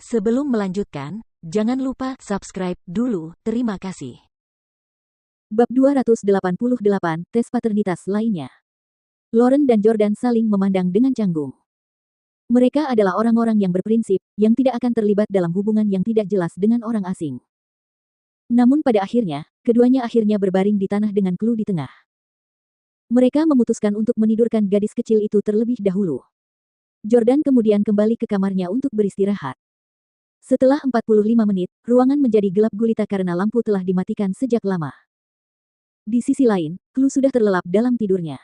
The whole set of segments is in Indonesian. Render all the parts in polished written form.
Sebelum melanjutkan, jangan lupa subscribe dulu. Terima kasih. Bab 288, tes paternitas lainnya. Lauren dan Jordan saling memandang dengan canggung. Mereka adalah orang-orang yang berprinsip, yang tidak akan terlibat dalam hubungan yang tidak jelas dengan orang asing. Namun pada akhirnya, keduanya akhirnya berbaring di tanah dengan Clue di tengah. Mereka memutuskan untuk menidurkan gadis kecil itu terlebih dahulu. Jordan kemudian kembali ke kamarnya untuk beristirahat. Setelah 45 menit, ruangan menjadi gelap gulita karena lampu telah dimatikan sejak lama. Di sisi lain, Clue sudah terlelap dalam tidurnya.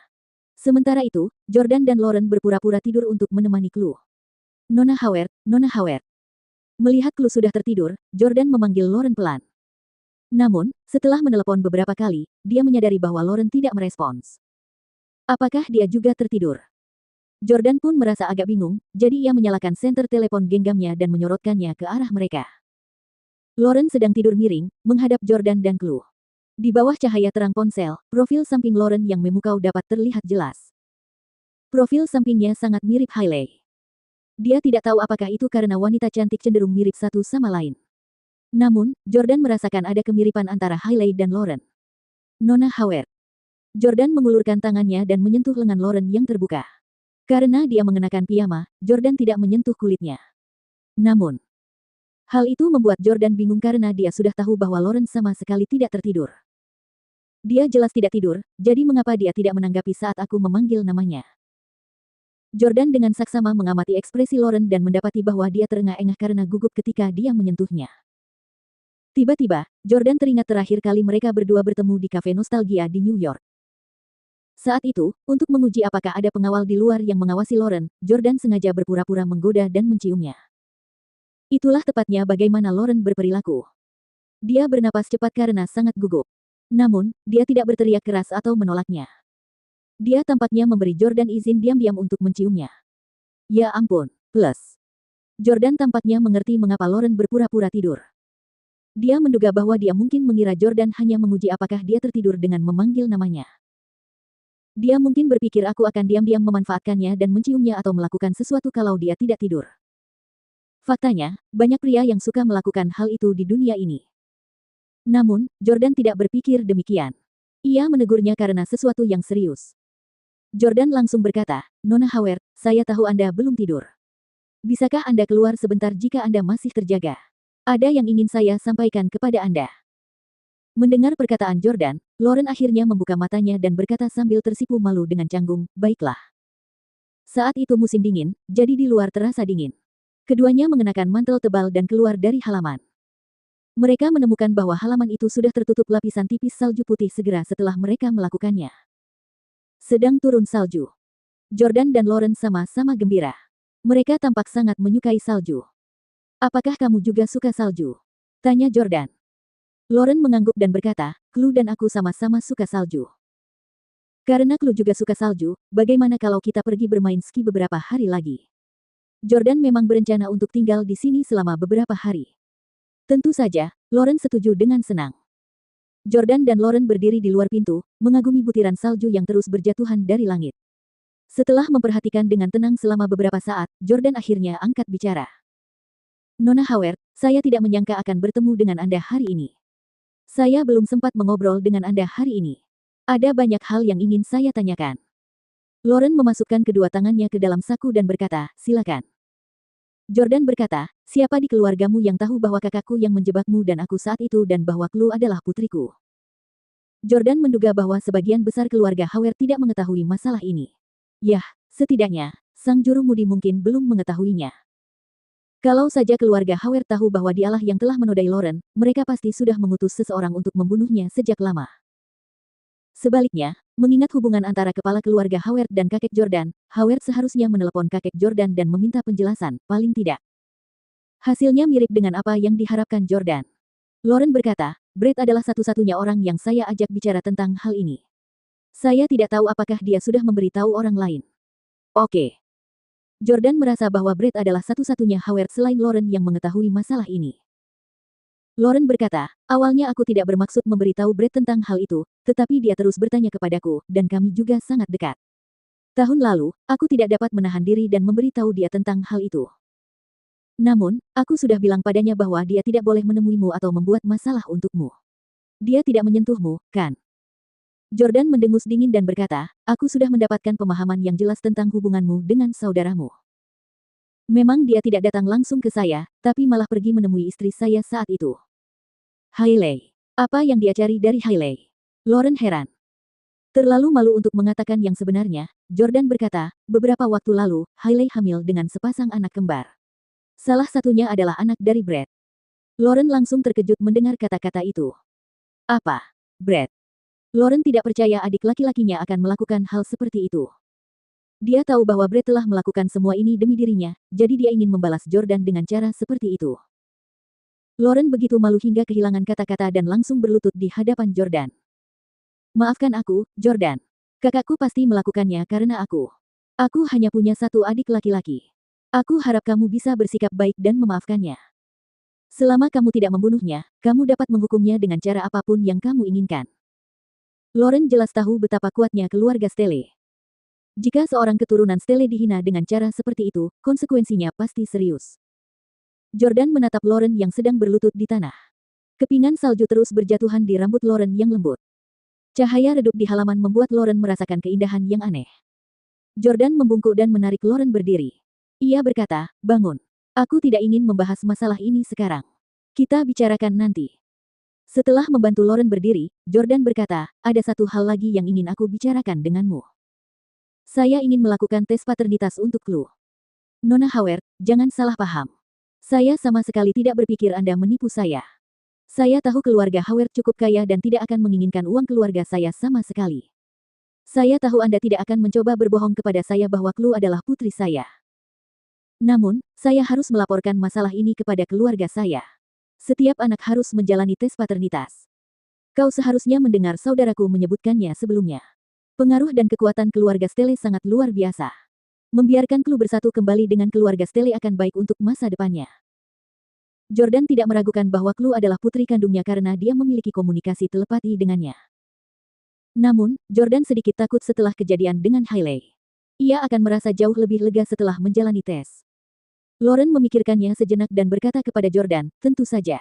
Sementara itu, Jordan dan Lauren berpura-pura tidur untuk menemani Clue. Nona Howard, Nona Howard. Melihat Clue sudah tertidur, Jordan memanggil Lauren pelan. Namun, setelah menelepon beberapa kali, dia menyadari bahwa Lauren tidak merespons. Apakah dia juga tertidur? Jordan pun merasa agak bingung, jadi ia menyalakan senter telepon genggamnya dan menyorotkannya ke arah mereka. Lauren sedang tidur miring, menghadap Jordan dan Clue. Di bawah cahaya terang ponsel, profil samping Lauren yang memukau dapat terlihat jelas. Profil sampingnya sangat mirip Hailey. Dia tidak tahu apakah itu karena wanita cantik cenderung mirip satu sama lain. Namun, Jordan merasakan ada kemiripan antara Hailey dan Lauren. Nona Howard. Jordan mengulurkan tangannya dan menyentuh lengan Lauren yang terbuka. Karena dia mengenakan piyama, Jordan tidak menyentuh kulitnya. Namun, hal itu membuat Jordan bingung karena dia sudah tahu bahwa Lauren sama sekali tidak tertidur. Dia jelas tidak tidur, jadi mengapa dia tidak menanggapi saat aku memanggil namanya? Jordan dengan saksama mengamati ekspresi Lauren dan mendapati bahwa dia terengah-engah karena gugup ketika dia menyentuhnya. Tiba-tiba, Jordan teringat terakhir kali mereka berdua bertemu di kafe nostalgia di New York. Saat itu, untuk menguji apakah ada pengawal di luar yang mengawasi Lauren, Jordan sengaja berpura-pura menggoda dan menciumnya. Itulah tepatnya bagaimana Lauren berperilaku. Dia bernapas cepat karena sangat gugup. Namun, dia tidak berteriak keras atau menolaknya. Dia tampaknya memberi Jordan izin diam-diam untuk menciumnya. Ya ampun, plus. Jordan tampaknya mengerti mengapa Lauren berpura-pura tidur. Dia menduga bahwa dia mungkin mengira Jordan hanya menguji apakah dia tertidur dengan memanggil namanya. Dia mungkin berpikir aku akan diam-diam memanfaatkannya dan menciumnya atau melakukan sesuatu kalau dia tidak tidur. Faktanya, banyak pria yang suka melakukan hal itu di dunia ini. Namun, Jordan tidak berpikir demikian. Ia menegurnya karena sesuatu yang serius. Jordan langsung berkata, Nona Howard, saya tahu Anda belum tidur. Bisakah Anda keluar sebentar jika Anda masih terjaga? Ada yang ingin saya sampaikan kepada Anda. Mendengar perkataan Jordan, Lauren akhirnya membuka matanya dan berkata sambil tersipu malu dengan canggung, baiklah. Saat itu musim dingin, jadi di luar terasa dingin. Keduanya mengenakan mantel tebal dan keluar dari halaman. Mereka menemukan bahwa halaman itu sudah tertutup lapisan tipis salju putih segera setelah mereka melakukannya. Sedang turun salju. Jordan dan Lauren sama-sama gembira. Mereka tampak sangat menyukai salju. Apakah kamu juga suka salju? Tanya Jordan. Lauren mengangguk dan berkata, Clue dan aku sama-sama suka salju. Karena Clue juga suka salju, bagaimana kalau kita pergi bermain ski beberapa hari lagi? Jordan memang berencana untuk tinggal di sini selama beberapa hari. Tentu saja, Lauren setuju dengan senang. Jordan dan Lauren berdiri di luar pintu, mengagumi butiran salju yang terus berjatuhan dari langit. Setelah memperhatikan dengan tenang selama beberapa saat, Jordan akhirnya angkat bicara. Nona Howard, saya tidak menyangka akan bertemu dengan Anda hari ini. Saya belum sempat mengobrol dengan Anda hari ini. Ada banyak hal yang ingin saya tanyakan. Lauren memasukkan kedua tangannya ke dalam saku dan berkata, silakan. Jordan berkata, siapa di keluargamu yang tahu bahwa kakakku yang menjebakmu dan aku saat itu dan bahwa Clue adalah putriku? Jordan menduga bahwa sebagian besar keluarga Howard tidak mengetahui masalah ini. Yah, setidaknya, sang juru mudi mungkin belum mengetahuinya. Kalau saja keluarga Howard tahu bahwa dialah yang telah menodai Lauren, mereka pasti sudah mengutus seseorang untuk membunuhnya sejak lama. Sebaliknya, mengingat hubungan antara kepala keluarga Howard dan kakek Jordan, Howard seharusnya menelepon kakek Jordan dan meminta penjelasan, paling tidak. Hasilnya mirip dengan apa yang diharapkan Jordan. Lauren berkata, Brett adalah satu-satunya orang yang saya ajak bicara tentang hal ini. Saya tidak tahu apakah dia sudah memberitahu orang lain. Oke. Jordan merasa bahwa Brett adalah satu-satunya Howard selain Lauren yang mengetahui masalah ini. Lauren berkata, awalnya aku tidak bermaksud memberitahu Brett tentang hal itu, tetapi dia terus bertanya kepadaku, dan kami juga sangat dekat. Tahun lalu, aku tidak dapat menahan diri dan memberitahu dia tentang hal itu. Namun, aku sudah bilang padanya bahwa dia tidak boleh menemuimu atau membuat masalah untukmu. Dia tidak menyentuhmu, kan? Jordan mendengus dingin dan berkata, aku sudah mendapatkan pemahaman yang jelas tentang hubunganmu dengan saudaramu. Memang dia tidak datang langsung ke saya, tapi malah pergi menemui istri saya saat itu. Hailey. Apa yang dia cari dari Hailey? Lauren heran. Terlalu malu untuk mengatakan yang sebenarnya, Jordan berkata, beberapa waktu lalu, Hailey hamil dengan sepasang anak kembar. Salah satunya adalah anak dari Brad. Lauren langsung terkejut mendengar kata-kata itu. Apa? Brad? Lauren tidak percaya adik laki-lakinya akan melakukan hal seperti itu. Dia tahu bahwa Brad telah melakukan semua ini demi dirinya, jadi dia ingin membalas Jordan dengan cara seperti itu. Lauren begitu malu hingga kehilangan kata-kata dan langsung berlutut di hadapan Jordan. Maafkan aku, Jordan. Kakakku pasti melakukannya karena aku. Aku hanya punya satu adik laki-laki. Aku harap kamu bisa bersikap baik dan memaafkannya. Selama kamu tidak membunuhnya, kamu dapat menghukumnya dengan cara apapun yang kamu inginkan. Lauren jelas tahu betapa kuatnya keluarga Stelle. Jika seorang keturunan Stelle dihina dengan cara seperti itu, konsekuensinya pasti serius. Jordan menatap Lauren yang sedang berlutut di tanah. Kepingan salju terus berjatuhan di rambut Lauren yang lembut. Cahaya redup di halaman membuat Lauren merasakan keindahan yang aneh. Jordan membungkuk dan menarik Lauren berdiri. Ia berkata, bangun. Aku tidak ingin membahas masalah ini sekarang. Kita bicarakan nanti. Setelah membantu Lauren berdiri, Jordan berkata, ada satu hal lagi yang ingin aku bicarakan denganmu. Saya ingin melakukan tes paternitas untuk Lu. Nona Howard, jangan salah paham. Saya sama sekali tidak berpikir Anda menipu saya. Saya tahu keluarga Howard cukup kaya dan tidak akan menginginkan uang keluarga saya sama sekali. Saya tahu Anda tidak akan mencoba berbohong kepada saya bahwa Lu adalah putri saya. Namun, saya harus melaporkan masalah ini kepada keluarga saya. Setiap anak harus menjalani tes paternitas. Kau seharusnya mendengar saudaraku menyebutkannya sebelumnya. Pengaruh dan kekuatan keluarga Stelle sangat luar biasa. Membiarkan Lu bersatu kembali dengan keluarga Stelle akan baik untuk masa depannya. Jordan tidak meragukan bahwa Lu adalah putri kandungnya karena dia memiliki komunikasi telepati dengannya. Namun, Jordan sedikit takut setelah kejadian dengan Hailey. Ia akan merasa jauh lebih lega setelah menjalani tes. Lauren memikirkannya sejenak dan berkata kepada Jordan, tentu saja.